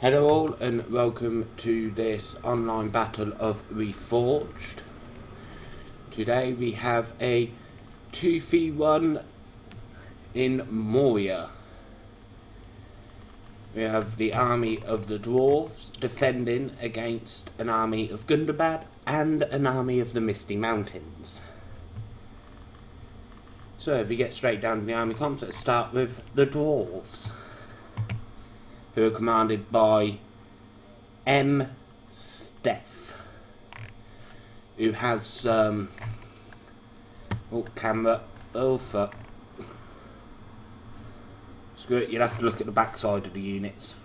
Hello all and welcome to this online battle of Reforged. Today we have a 2v1 in Moria. We have the army of the dwarves defending against an army of Gundabad and an army of the Misty Mountains. So if we get straight down to the army comps, let's start with the dwarves, who are commanded by Steph, who has oh camera, oh fuck, screw it, you'll have to look at the backside of the units.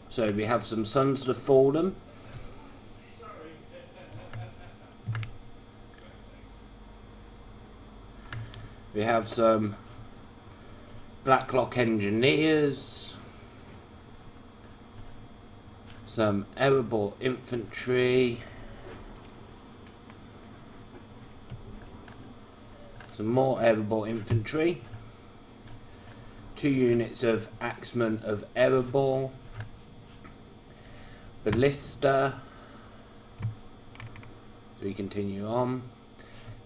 So we have some Sons of the Fallen, we have some Blacklock Engineers, some Erebor Infantry, some more Erebor Infantry, 2 units of Axemen of Erebor, Ballista. So we continue on.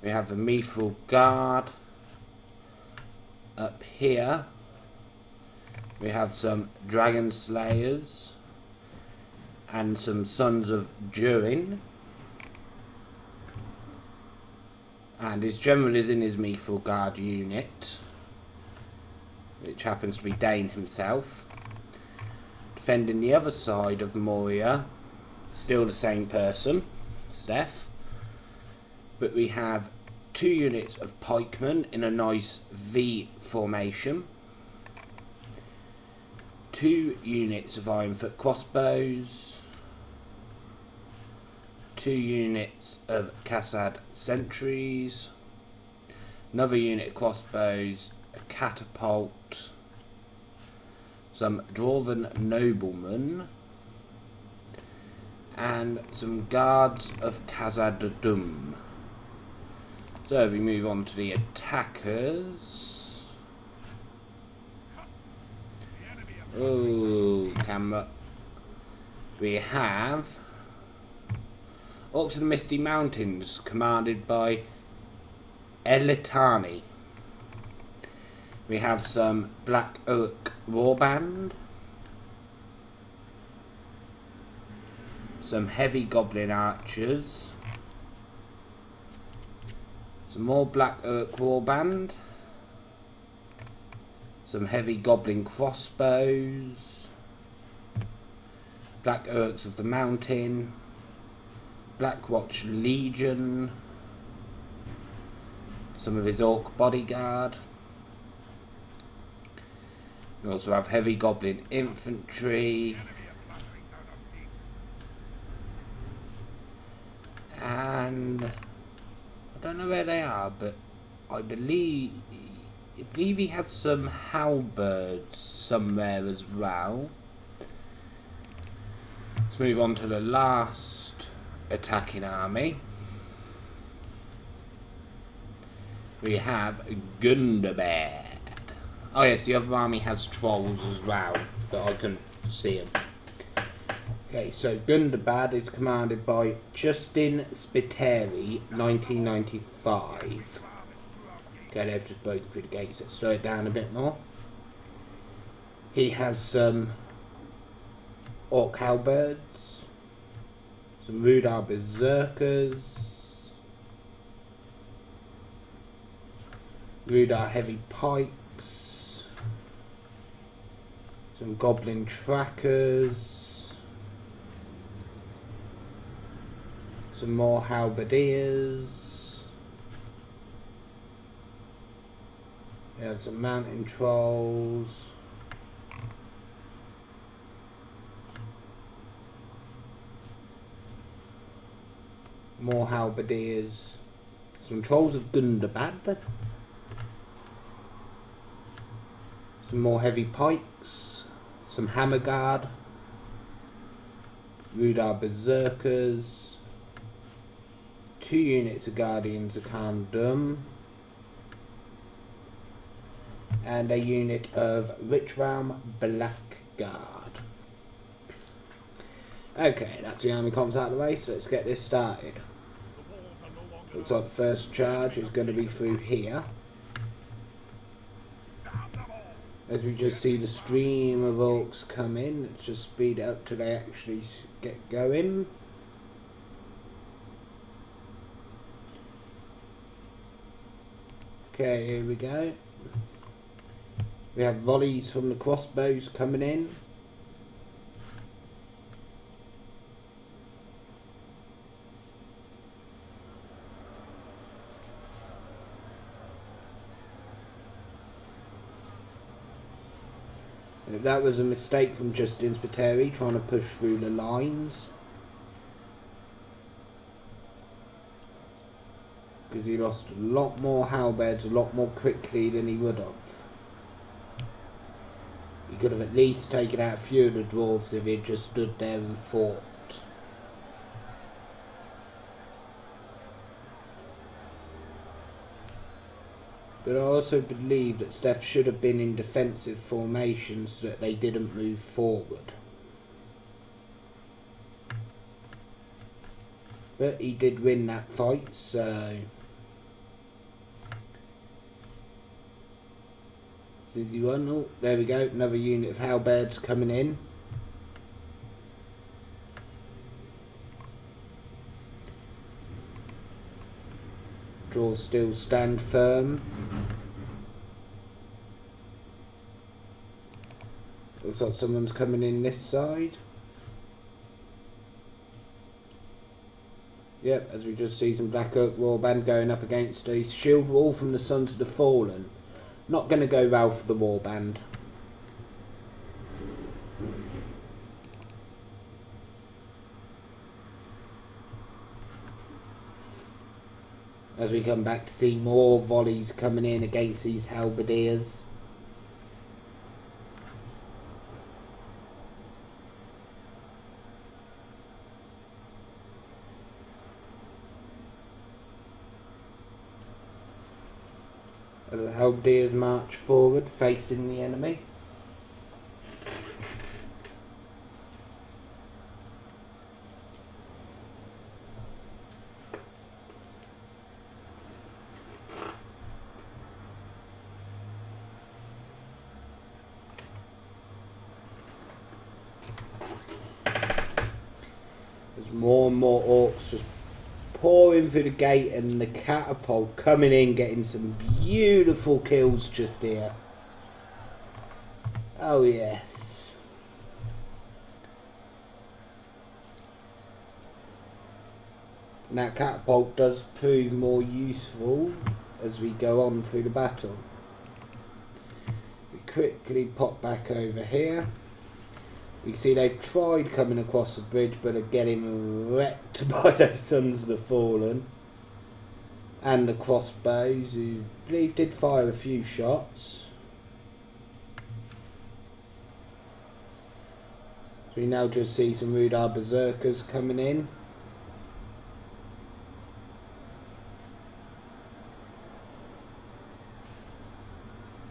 We have the Mithril Guard. Up here we have some Dragon Slayers and some Sons of Durin, and his general is in his Mithril Guard unit, which happens to be Dane himself. Defending the other side of Moria, still the same person, Steph, but we have 2 units of pikemen in a nice V formation, 2 units of Ironfoot crossbows, 2 units of Cassad sentries, another unit of crossbows, a catapult, some dwarven noblemen, and some guards of Khazad-dûm. So we move on to the attackers. Oh, camera. We have Orcs of the Misty Mountains, commanded by Elitani. We have some Black Oak Warband, some Heavy Goblin Archers, some more Black Oak Warband, some Heavy Goblin Crossbows, Black Orcs of the Mountain, Black Watch Legion, some of his Orc Bodyguard. We also have Heavy Goblin Infantry, and I don't know where they are, but I believe he has some halberds somewhere as well. Let's move on to the last attacking army. We have Gundabad. Oh yes, the other army has trolls as well, but I couldn't see them. Okay, so Gundabad is commanded by Justin Spiteri, 1995. Okay, they've just broken through the gates. Let's slow it down a bit more. He has some Orc Halberds, some Rudar Berserkers, Rudar Heavy Pikes, some Goblin Trackers, some more halberdiers. We have some mountain trolls. More halberdiers. Some trolls of Gundabad. Some more heavy pikes. Some hammer guard. Rudar berserkers. 2 units of Guardians of Khazad-dûm, and a unit of Rich Realm Black guard. Okay, that's the army comms out of the way, so let's get this started. Looks like the first charge is going to be through here. As we just see the stream of orcs come in, let's just speed it up till they actually get going. Okay, here we go. We have volleys from the crossbows coming in. That was a mistake from Justin Spiteri trying to push through the lines. Because he lost a lot more halberds a lot more quickly than he would have. He could have at least taken out a few of the dwarves if he had just stood there and fought. But I also believe that Steph should have been in defensive formation so that they didn't move forward. But he did win that fight, so... Since he won, oh, there we go, another unit of halberds coming in. Draws still stand firm. Looks like someone's coming in this side. Yep, as we just see some Black Oak Warband going up against a shield wall from the Sons of the Fallen. Not going to go well for the Warband. As we come back to see more volleys coming in against these halberdiers. As the halberdiers march forward, facing the enemy. There's more and more orcs just pouring through the gate, and the catapult coming in, getting some beautiful kills just here. Oh yes. And that catapult does prove more useful as we go on through the battle. We quickly pop back over here. You can see they've tried coming across the bridge but are getting wrecked by those Sons of the Fallen. And the crossbows, who I believe did fire a few shots. So we now just see some Rudar Berserkers coming in.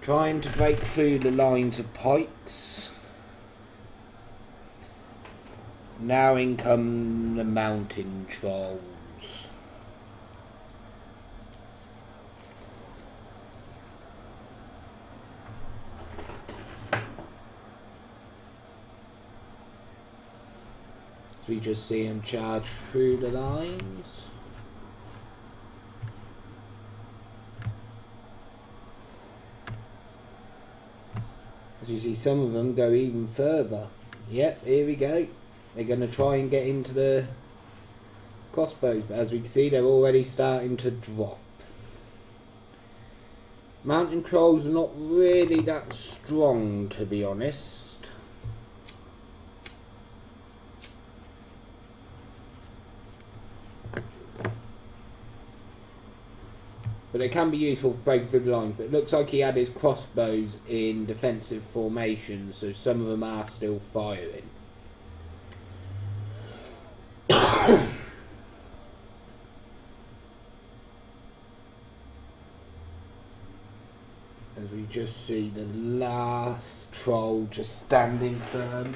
Trying to break through the lines of pikes. Now in come the mountain trolls. So we just see them charge through the lines. As you see, some of them go even further. Yep, here we go. They're going to try and get into the crossbows, but as we can see, they're already starting to drop. Mountain trolls are not really that strong, to be honest. But they can be useful for breaking through the lines. But it looks like he had his crossbows in defensive formation, so some of them are still firing. just see the last troll just standing firm.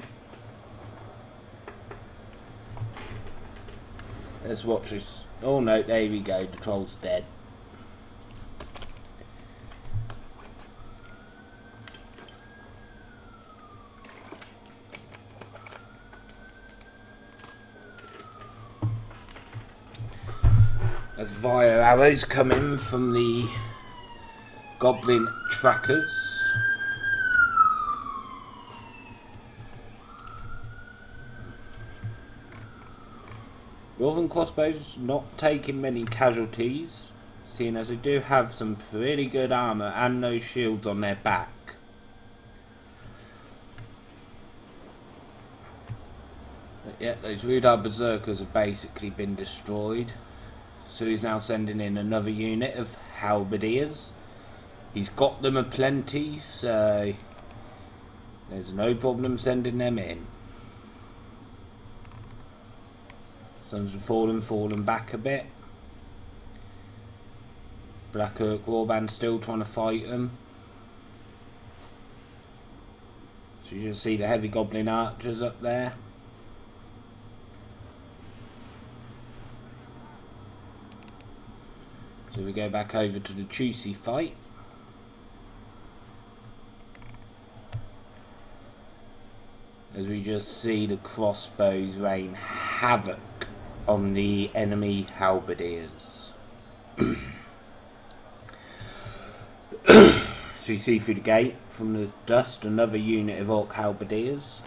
Let's watch this. Oh no, there we go, the troll's dead. As fire arrows come in from the goblin trackers. Northern crossbows not taking many casualties, seeing as they do have some pretty good armour and no shields on their back. But yeah, those Rudar berserkers have basically been destroyed. So he's now sending in another unit of halberdiers. He's got them aplenty, so there's no problem sending them in. Sons of fallen back a bit. Black Orc Warband still trying to fight them. So you just see the heavy goblin archers up there. So we go back over to the juicy fight. As we just see the crossbows rain havoc on the enemy halberdiers. So you see through the gate from the dust another unit of orc halberdiers.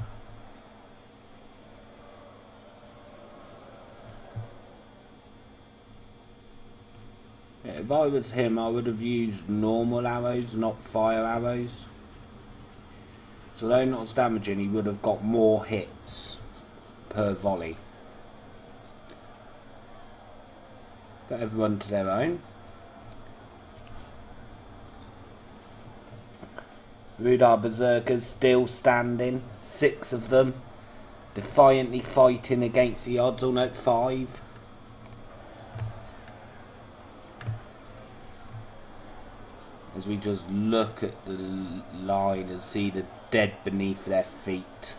Yeah, if I was him, I would have used normal arrows, not fire arrows. So though not as damaging, he would have got more hits per volley. But everyone to their own. Rudar berserkers still standing, 6 of them, defiantly fighting against the odds. All note 5. As we just look at the line and see the dead beneath their feet.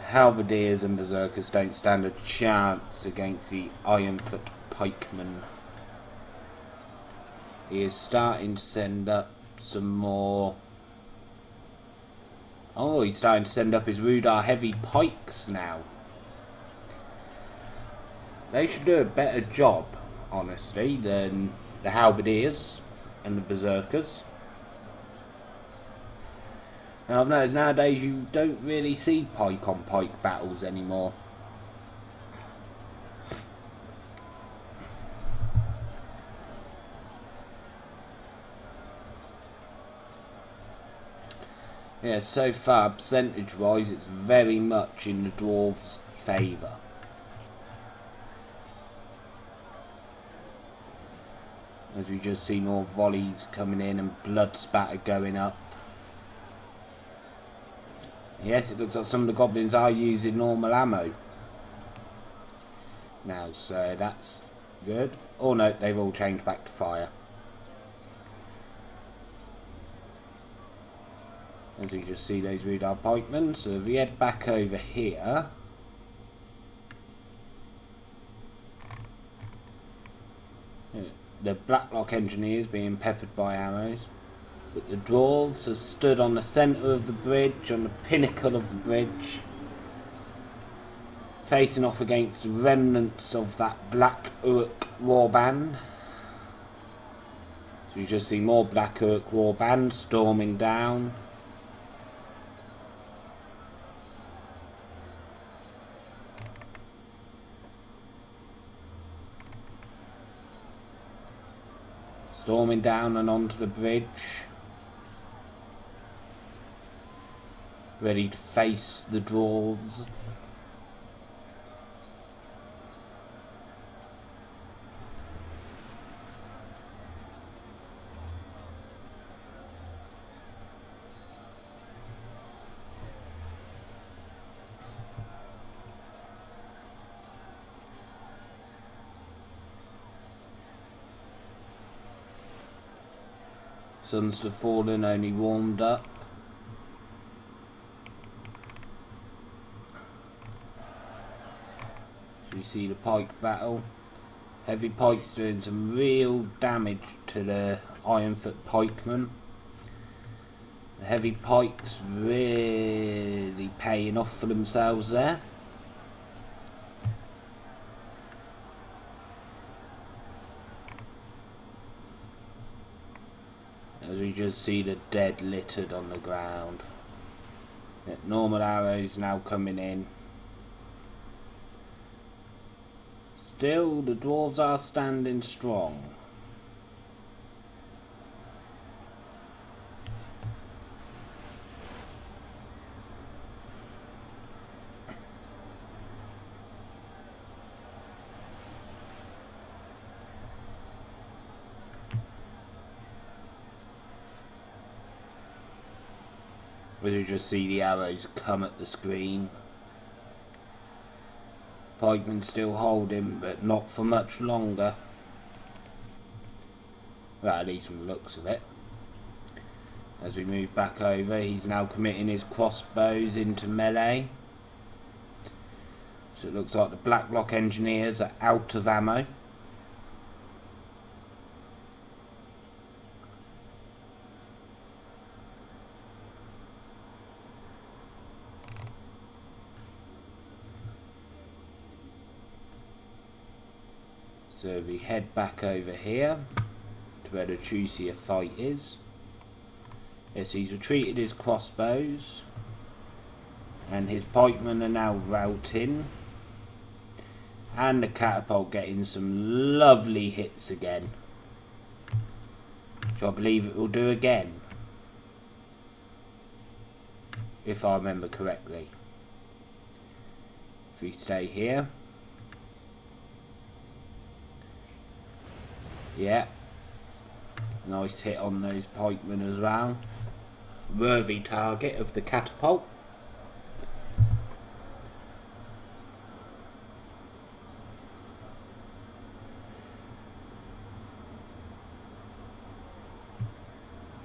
Halberdiers and berserkers don't stand a chance against the Ironfoot pikeman. He is starting to send up some more. Oh, he's starting to send up his Rudar heavy pikes now. They should do a better job, honestly, than the halberdiers and the berserkers. Now I've noticed nowadays you don't really see pike on pike battles anymore. Yeah, so far percentage wise it's very much in the dwarves' favour. As we just see more volleys coming in and blood spatter going up. Yes, it looks like some of the goblins are using normal ammo now, so that's good. Oh no, they've all changed back to fire. As you just see those Rudar pikemen. So if we head back over here, the Blacklock engineers being peppered by arrows. But the dwarves have stood on the centre of the bridge, on the pinnacle of the bridge, facing off against the remnants of that Black Orc warband. So you just see more Black Orc warband storming down. Storming down and onto the bridge. Ready to face the dwarves. Sons of Fallen only warmed up. So you see the pike battle. Heavy pike's doing some real damage to the Ironfoot pikemen. The heavy pikes really paying off for themselves there. As we just see the dead littered on the ground. Normal arrows now coming in. Still, the dwarves are standing strong. As you just see the arrows come at the screen. Pikeman still holding, but not for much longer. Well, at least from the looks of it. As we move back over, he's now committing his crossbows into melee. So it looks like the Black Block engineers are out of ammo. So we head back over here to where the juicier fight is. Yes, he's retreated his crossbows and his pikemen are now routing, and the catapult getting some lovely hits again, which I believe it will do again, if I remember correctly. If we stay here. Yeah, nice hit on those pikemen as well. Worthy target of the catapult.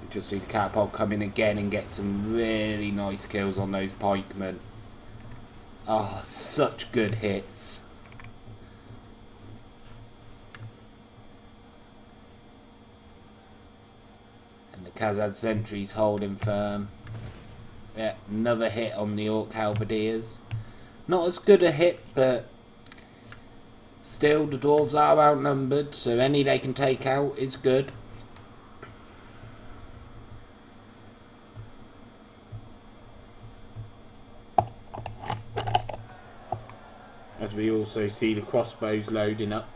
You just see the catapult come in again and get some really nice kills on those pikemen. Oh, such good hits. Khazad sentries holding firm. Yeah, another hit on the Orc halberdiers. Not as good a hit, but still the dwarves are outnumbered, so any they can take out is good. As we also see the crossbows loading up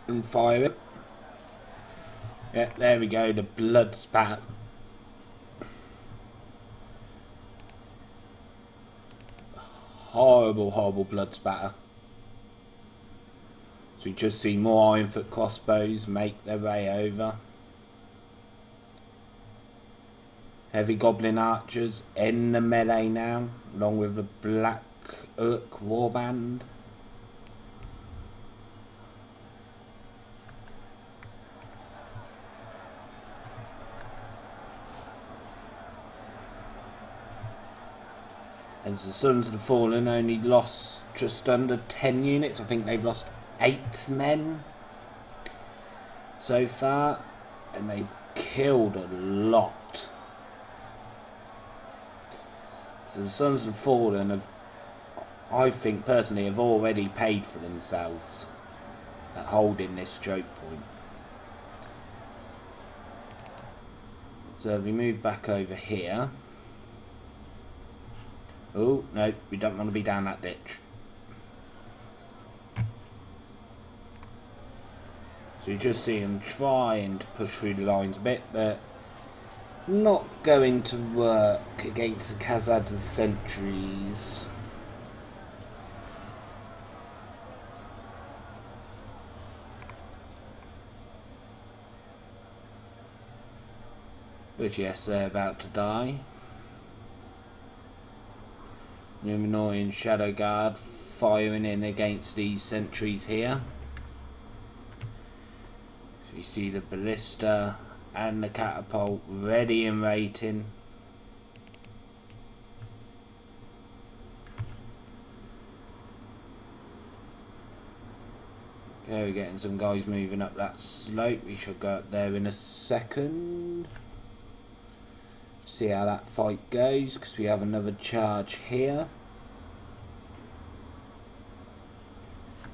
and firing. Yeah, there we go, the blood spat. Horrible, horrible blood spatter. So we just see more Ironfoot crossbows make their way over. Heavy goblin archers in the melee now, along with the Black Urk warband. As the Sons of the Fallen only lost just under 10 units. I think they've lost 8 men so far, and they've killed a lot. So the Sons of the Fallen have, I think personally, have already paid for themselves at holding this choke point. So if we move back over here. Oh, no, we don't want to be down that ditch. So you just see them trying to push through the lines a bit, but not going to work against the Khazad sentries. Which, yes, they're about to die. Numenorian Shadow Guard firing in against these sentries here. So you see the ballista and the catapult ready and waiting. Okay, we're getting some guys moving up that slope. We shall go up there in a second. See how that fight goes, because we have another charge here.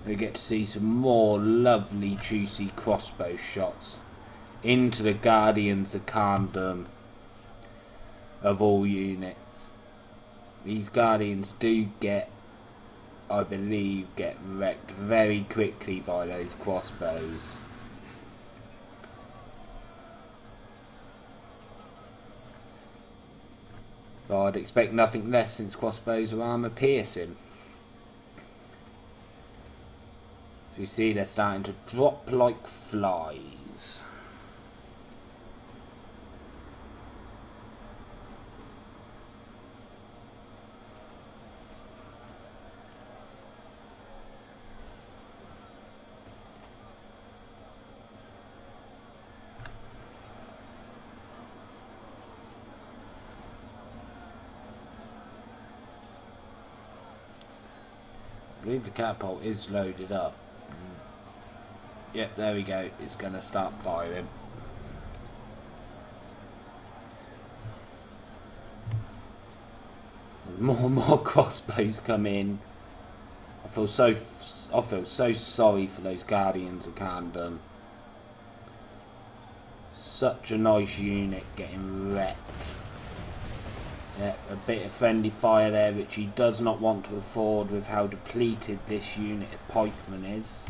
We get to see some more lovely juicy crossbow shots into the Guardians of Khandum of all units. These Guardians do get, I believe, get wrecked very quickly by those crossbows. But I'd expect nothing less since crossbows are armour piercing. So you see they're starting to drop like flies. I believe the catapult is loaded up. Yep, there we go. It's going to start firing. More and more crossbows come in. I feel so sorry for those Guardians of Khandum. Such a nice unit getting wrecked. Yeah, a bit of friendly fire there, which he does not want to afford with how depleted this unit of pikemen is.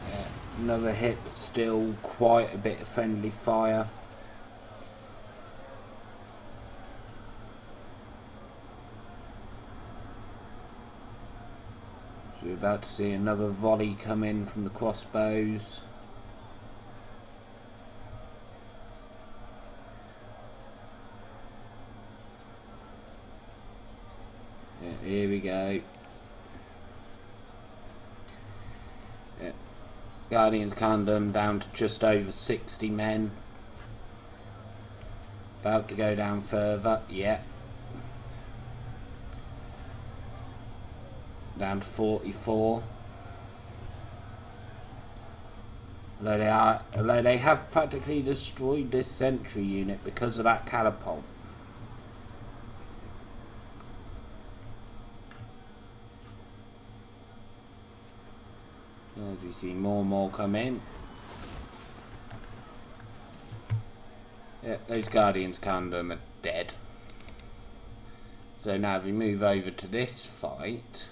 Yeah, another hit, but still quite a bit of friendly fire. We're about to see another volley come in from the crossbows. Yeah, here we go. Yeah. Guardians Khandum down to just over 60 men. About to go down further. Yeah. Down to 44. Although they have practically destroyed this sentry unit because of that catapult. As we see more and more come in. Yep, those Guardians Khandum are dead. So now if we move over to this fight,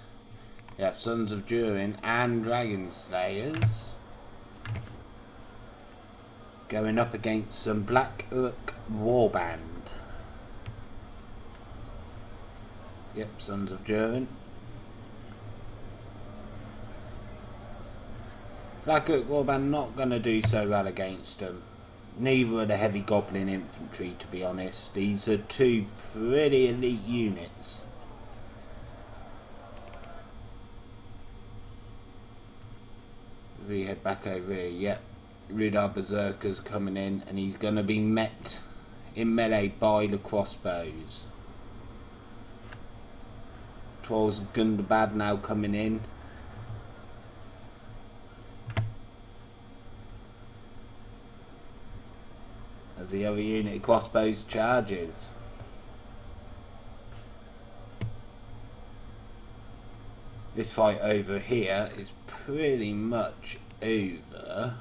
we have Sons of Durin and Dragon Slayers going up against some Black Urk Warband. Yep, Sons of Durin. Black Urk Warband not going to do so well against them. Neither are the Heavy Goblin Infantry, to be honest. These are two pretty elite units. We head back over here. Yep, Rudar Berserker's coming in, and he's going to be met in melee by the crossbows. Trolls of Gundabad now coming in. As the other unit of crossbows charges. This fight over here is pretty much over.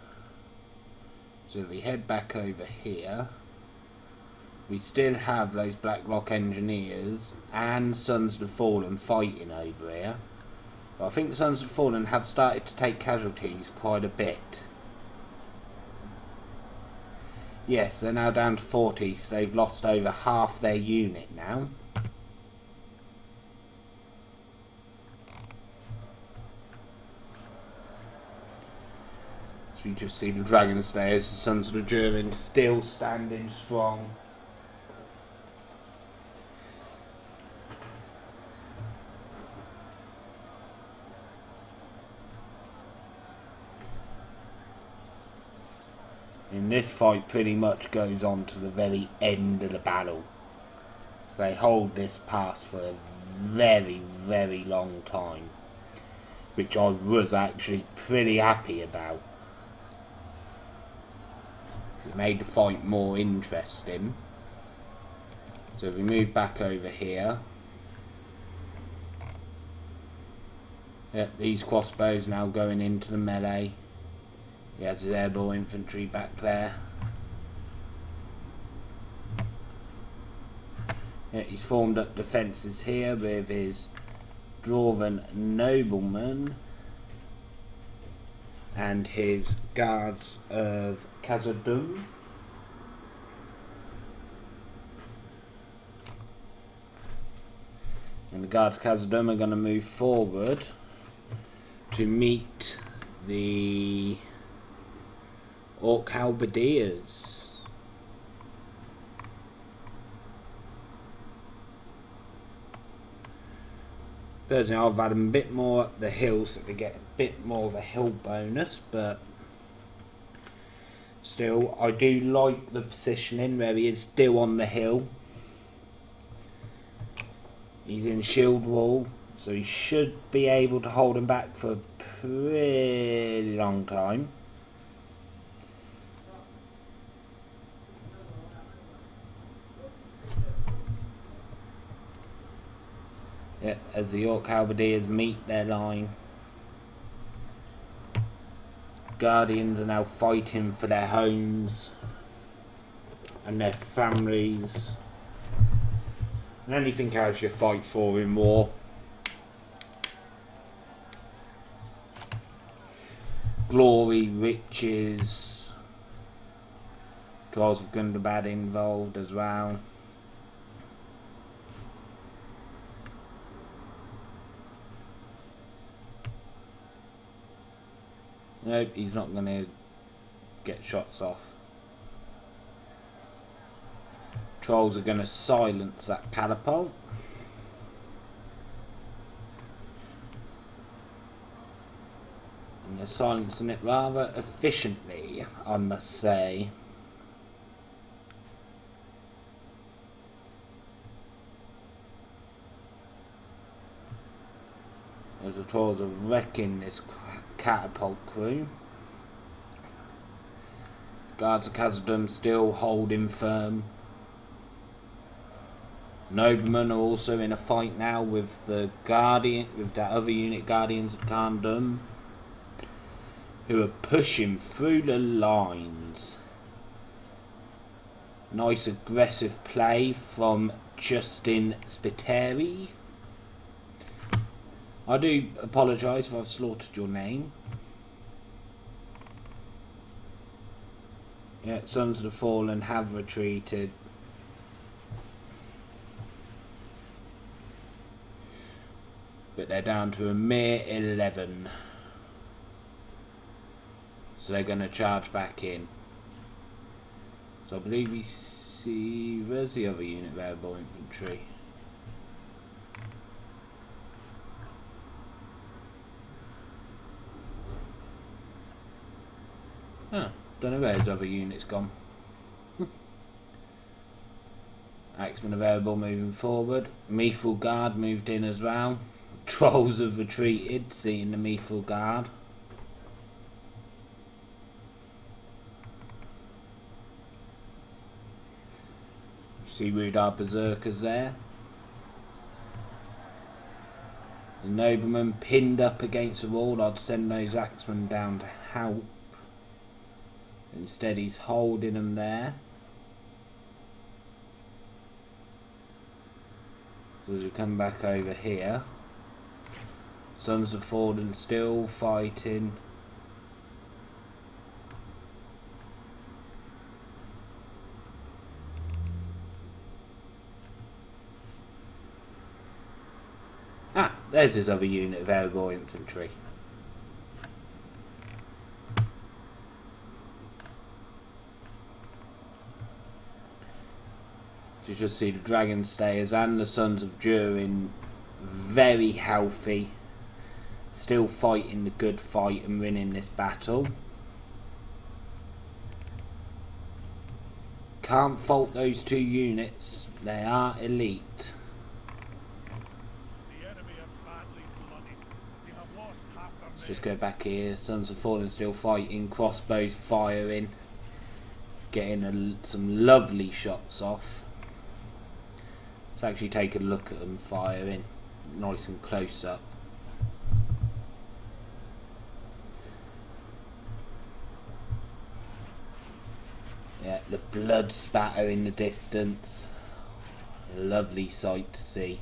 So if we head back over here, we still have those Blacklock Engineers and Sons of the Fallen fighting over here. But I think the Sons of the Fallen have started to take casualties quite a bit. Yes, they're now down to 40, so they've lost over half their unit now. So you just see the Dragon Slayers, the Sons of the Durin still standing strong. And this fight pretty much goes on to the very end of the battle. So they hold this pass for a very, very long time, which I was actually pretty happy about. It made the fight more interesting. So if we move back over here, these crossbows now going into the melee. He has his airborne infantry back there. He's formed up defences here with his dwarven noblemen and his guards of Khazad-dûm. And the guards of Khazad-dûm are going to move forward to meet the Orc halberdiers. Personally, I've had them a bit more up the hill so they get a bit more of a hill bonus, but still, I do like the positioning where he is still on the hill. He's in shield wall, so he should be able to hold him back for a pretty long time. Yeah, as the Orc halberdiers meet their line. Guardians are now fighting for their homes and their families and anything else you fight for in war. Glory, riches, Dwarves of Gundabad involved as well. Nope, he's not going to get shots off. Trolls are going to silence that catapult. And they're silencing it rather efficiently, I must say. As the trolls are wrecking this catapult crew. Guards of Khazad-dûm still holding firm. Noblemen are also in a fight now with the that other unit, Guardians of Khazad-dûm, who are pushing through the lines. Nice aggressive play from Justin Spiteri. I do apologise if I've slaughtered your name. Yeah, Sons of the Fallen have retreated. But they're down to a mere 11. So they're going to charge back in. So I believe we see... Where's the other unit of airborne infantry? Huh, don't know where his other unit's gone. Axemen of Airborne moving forward. Methil Guard moved in as well. Trolls have retreated, seeing the Methil Guard. See Rudar Berserkers there. The nobleman pinned up against the wall. I'd send those axemen down to help. Instead he's holding them there. So as we come back over here, Sons of Fallen still fighting. Ah, there's his other unit of airborne infantry. You just see the Dragon Stayers and the Sons of Durin very healthy, still fighting the good fight and winning this battle. Can't fault those two units. They are elite. Let's just go back here. Sons of Fallen still fighting. Crossbows firing. Getting some lovely shots off. Let's actually take a look at them firing. Nice and close up. Yeah, the blood spatter in the distance. Lovely sight to see.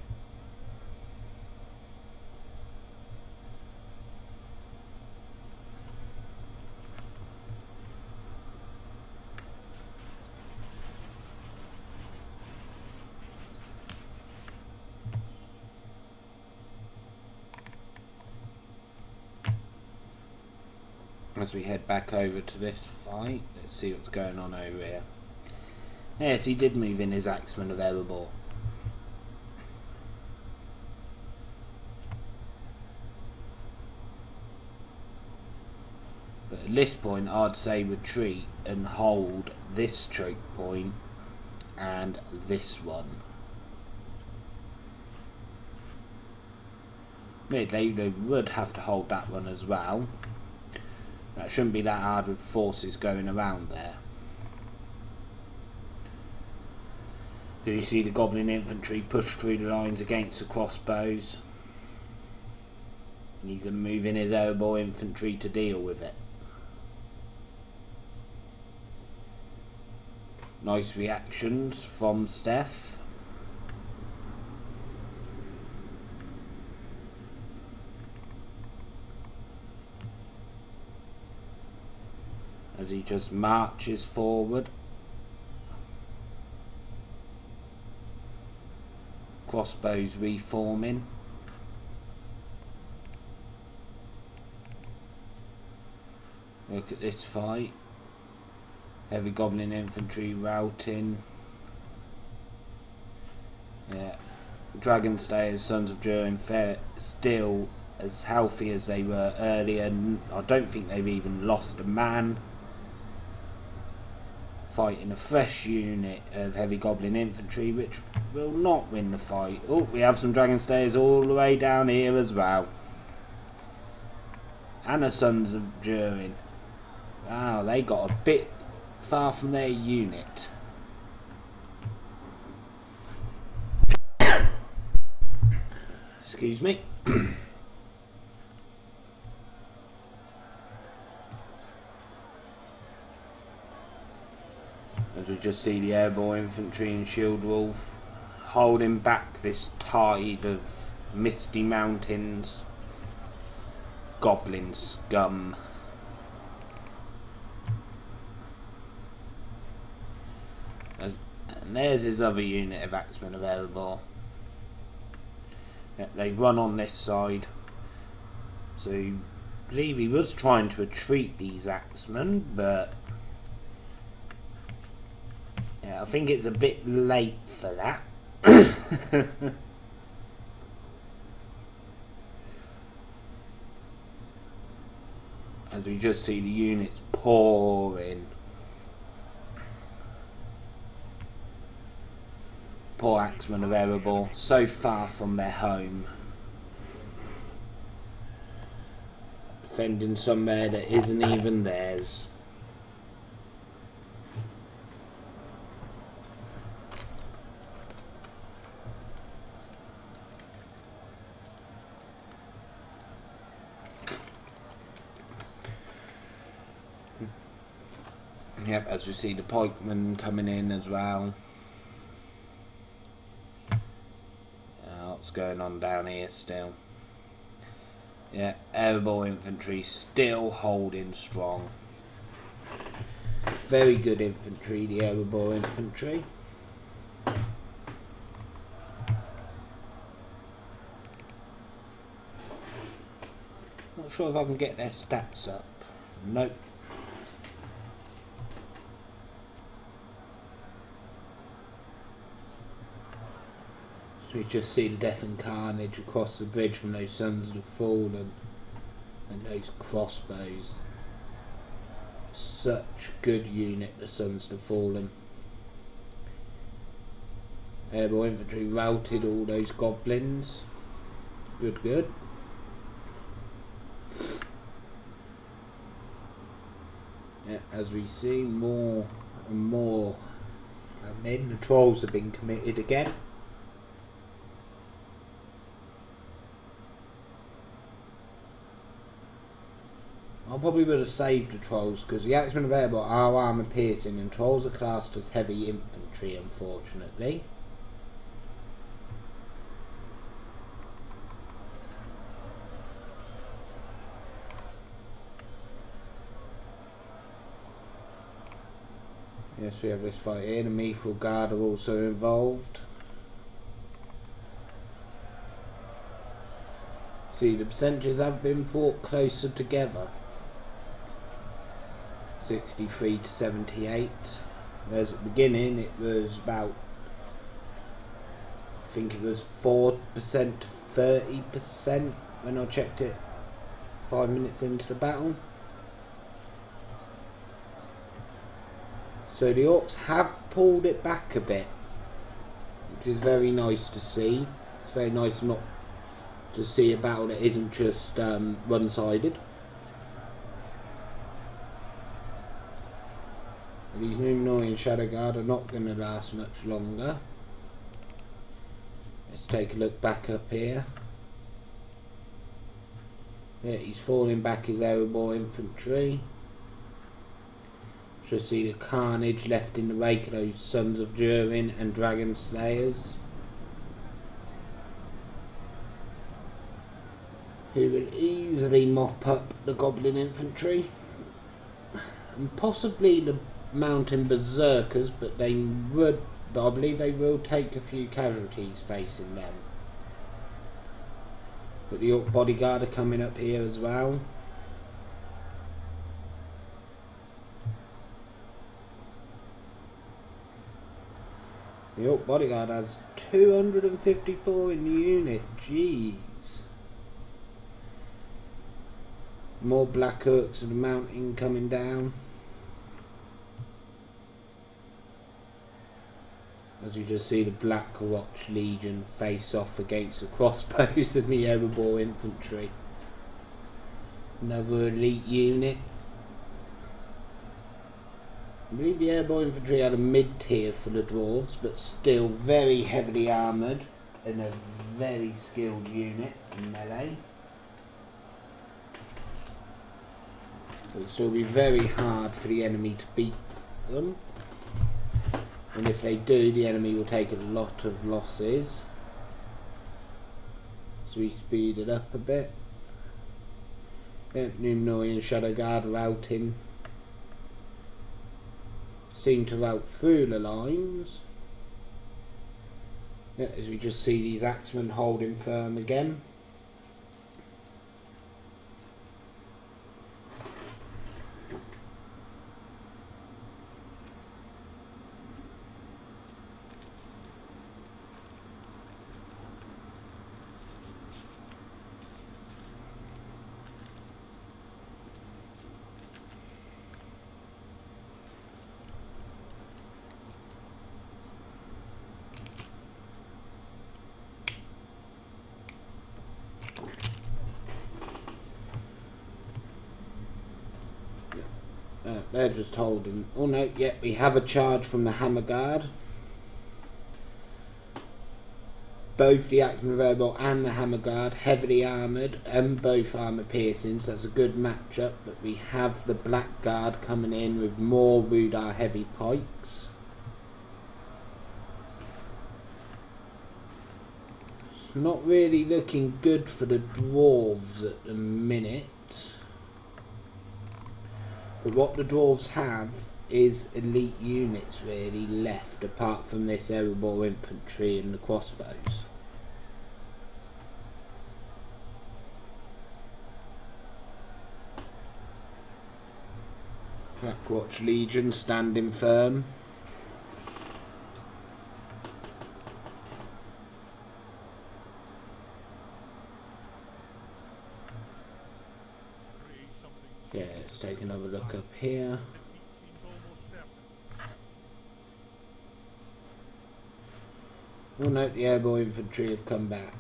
As we head back over to this fight, let's see what's going on over here. Yes, he did move in his Axeman of Erebor. But at this point, I'd say retreat and hold this choke point and this one. They would have to hold that one as well. That shouldn't be that hard with forces going around there. Did you see the goblin infantry push through the lines against the crossbows? And he's going to move in his Erebor infantry to deal with it. Nice reactions from Steph. As he just marches forward. Crossbows reforming. Look at this fight. Heavy goblin infantry routing. Yeah. Dragon Slayers, Sons of Durin, still as healthy as they were earlier. I don't think they've even lost a man. Fighting a fresh unit of heavy goblin infantry, which will not win the fight. Oh, we have some Dragon Slayers all the way down here as well. And the Sons of Durin. Wow, they got a bit far from their unit. Excuse me. As we just see the airborne infantry and shield wolf holding back this tide of misty mountains, goblin scum. And there's his other unit of Axemen of Erebor. Yeah, they run on this side. So I believe he was trying to retreat these Axemen, but yeah, I think it's a bit late for that. As we just see the units pouring. Poor Axemen of Erebor, so far from their home. Defending somewhere that isn't even theirs. Yep, as we see the pikemen coming in as well. What's going on down here still? Yeah, Erebor infantry still holding strong. Very good infantry, the Erebor infantry. Not sure if I can get their stats up. Nope. So we just see the death and carnage across the bridge from those Sons of the Fallen and those crossbows. Such good unit, the Sons of the Fallen. Airborne infantry routed all those goblins. Good, good. Yeah, as we see, more and more coming in. The trolls have been committed again. I probably would have saved the trolls because the Axemen of Airborne are armour piercing and trolls are classed as heavy infantry, unfortunately. Yes, we have this fight here. The Mithril Guard are also involved. See, the percentages have been brought closer together. 63 to 78. Whereas at the beginning it was about, I think it was 4% to 30% when I checked it 5 minutes into the battle. So the orcs have pulled it back a bit, which is very nice to see. It's very nice not to see a battle that isn't just one-sided. These Numenorean Shadow Guard are not going to last much longer. Let's take a look back up here. Yeah, he's falling back his Erebor infantry. Just see the carnage left in the wake of those Sons of Durin and Dragon Slayers, who will easily mop up the Goblin infantry and possibly the Mountain Berserkers, but I believe they will take a few casualties facing them. But the Orc Bodyguard are coming up here as well. The Orc Bodyguard has 254 in the unit. Jeez. More Black Orcs of the mountain coming down. As you just see the Black Watch Legion face off against the crossbows and the Erebor infantry. Another elite unit. I believe the Airborne infantry had a mid-tier for the dwarves, but still very heavily armoured and a very skilled unit in melee. It will still be very hard for the enemy to beat them, and if they do, the enemy will take a lot of losses. So we speed it up a bit. Yeah, Numenorean Shadow Guard routing. Seem to route through the lines. Yeah, as we just see these axemen holding firm again. They're just holding. Oh no, yeah, we have a charge from the Hammer Guard. Both the Axemen of Erebor and the Hammer Guard heavily armoured and both armour piercing, so that's a good matchup. But we have the Black Guard coming in with more Rudar heavy pikes. It's not really looking good for the dwarves at the minute. But what the dwarves have is elite units really left, apart from this Erebor infantry and the crossbows. Black Watch Legion standing firm. Yeah, let's take another look up here. Oh no, the airborne infantry have come back.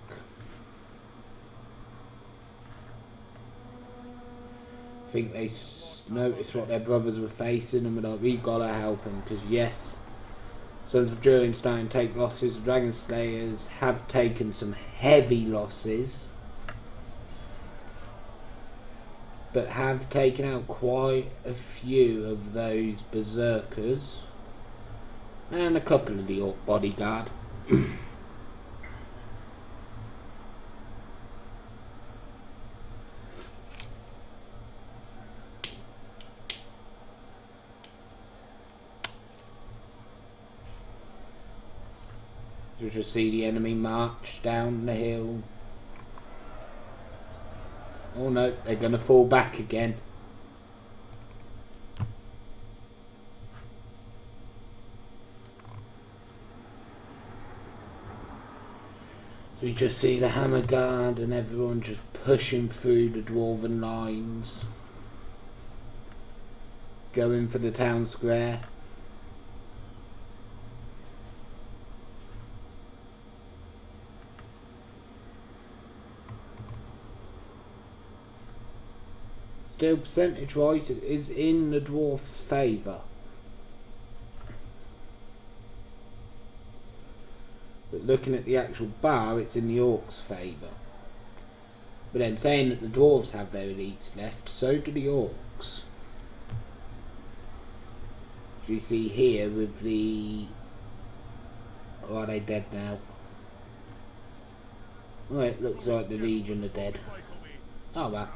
I think they noticed what their brothers were facing and were like, we gotta help them, because yes, Sons of Durin starting to take losses. The Dragon Slayers have taken some heavy losses, but have taken out quite a few of those berserkers and a couple of the Orc bodyguard. You just see the enemy march down the hill. Oh no, they're going to fall back again. So you just see the hammer guard and everyone just pushing through the dwarven lines, going for the town square. Still, percentage wise, it is in the dwarf's favour. But looking at the actual bar, it's in the orcs' favour. But then saying that the dwarves have their elites left, so do the orcs. As you see here with the... Oh, are they dead now? Oh, it looks like the Legion are dead. Oh well.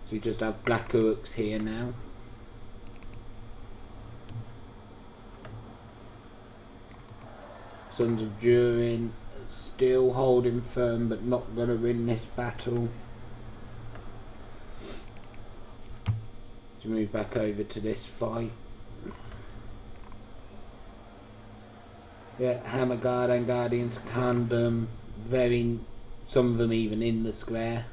So you just have black orcs here now. Sons of Durin still holding firm, but not going to win this battle. To move back over to this fight. Yeah, Hammer Guard and Guardians Condom, some of them even in the square.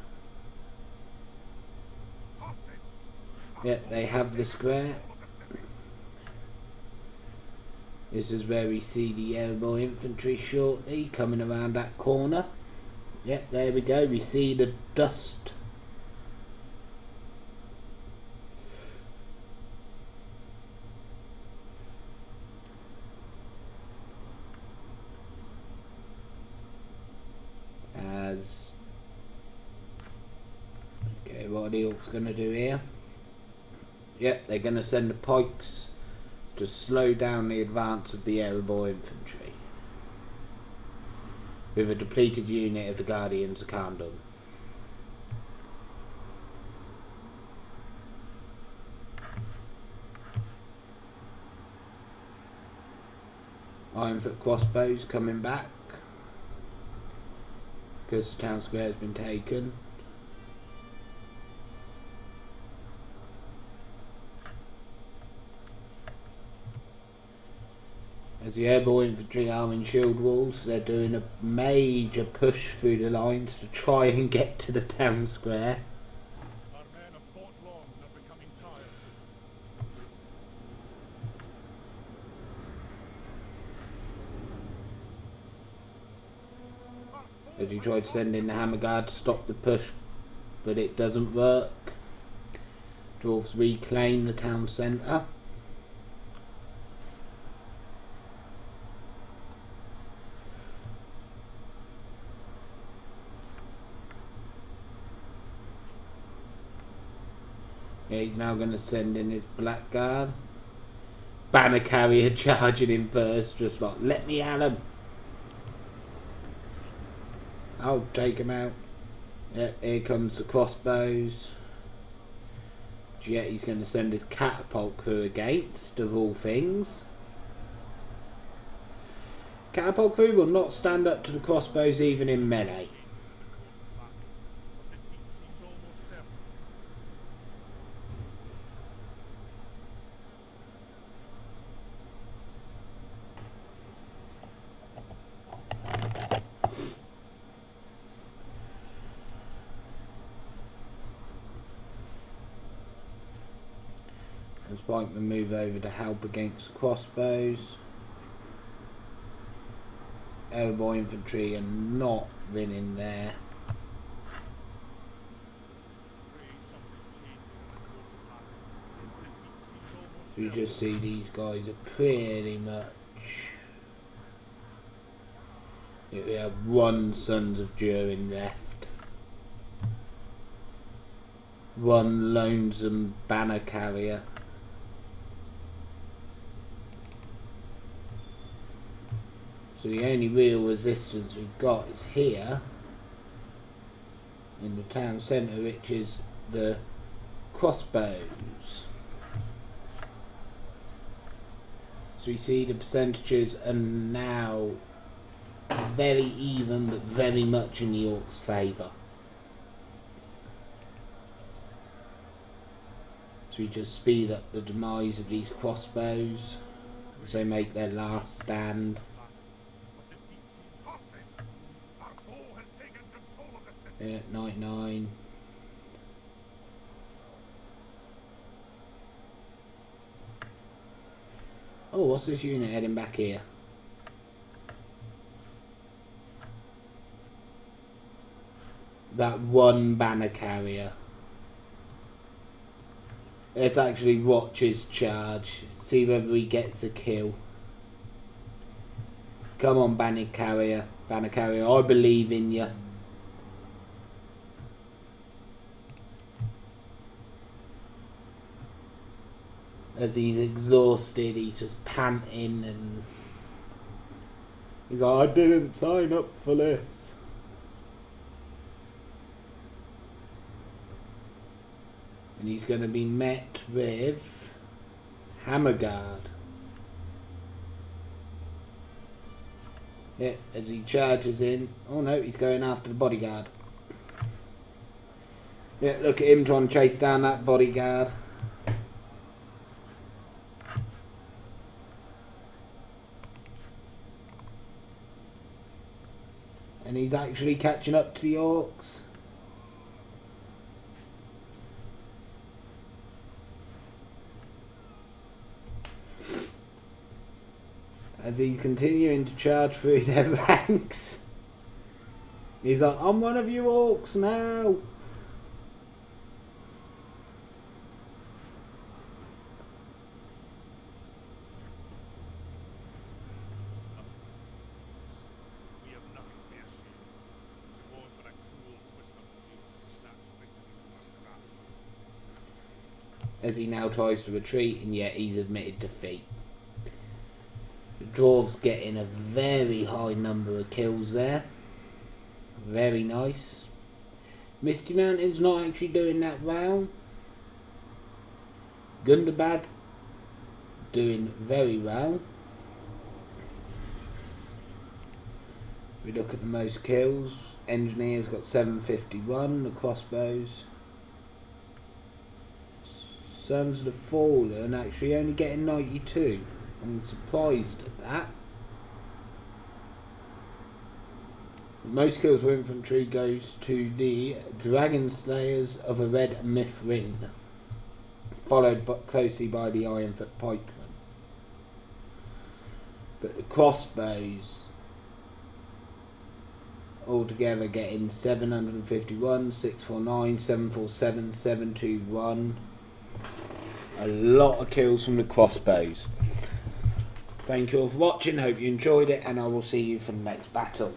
Yeah, they have the square. This is where we see the airborne infantry shortly coming around that corner. Yep, there we go. We see the dust. Okay, what are the orcs going to do here? Yep, they're going to send the pikes to slow down the advance of the airborne infantry with a depleted unit of the Guardians of Kandum. Ironfoot crossbows coming back because the town square has been taken. As the airborne infantry are in shield walls, they're doing a major push through the lines to try and get to the town square. Our men have fought long and are becoming tired. As you tried sending the hammer guard to stop the push, but it doesn't work. Dwarves reclaim the town centre. Yeah, he's now going to send in his black guard. Banner carrier charging him first, just like, let me at him. I'll take him out. Yeah, here comes the crossbows. Yeah, he's going to send his catapult crew against, of all things. Catapult crew will not stand up to the crossbows even in melee. Spikeman move over to help against the crossbows. airborne infantry are not winning there. You just see these guys are pretty much. We have one Sons of Durin left. One lonesome banner carrier. So the only real resistance we've got is here in the town centre, which is the crossbows. So we see the percentages are now very even, but very much in the Orcs' favour. So we just speed up the demise of these crossbows as they make their last stand. Yeah, 99. Oh, what's this unit heading back here? That one banner carrier. Let's actually watch his charge. See whether he gets a kill. Come on, banner carrier. Banner carrier, I believe in you. As he's exhausted, he's just panting and he's like, I didn't sign up for this. And he's going to be met with Hammerguard. Yeah, as he charges in. Oh no, he's going after the bodyguard. Yeah, look at him trying to chase down that bodyguard. And he's actually catching up to the Orcs. As he's continuing to charge through their ranks. He's like, I'm one of you Orcs now. As he now tries to retreat, and yet he's admitted defeat. The dwarves getting a very high number of kills there. Very nice. Misty Mountain's not actually doing that well. Gundabad doing very well. If we look at the most kills, Engineers got 751, the crossbows. Sons of the Fallen actually only getting 92. I'm surprised at that. Most kills for infantry goes to the Dragon Slayers of a Red Mithril, followed closely by the Ironfoot Pikemen. But the crossbows altogether getting 751, 649, 747, 721. A lot of kills from the crossbows. Thank you all for watching, hope you enjoyed it, and I will see you for the next battle.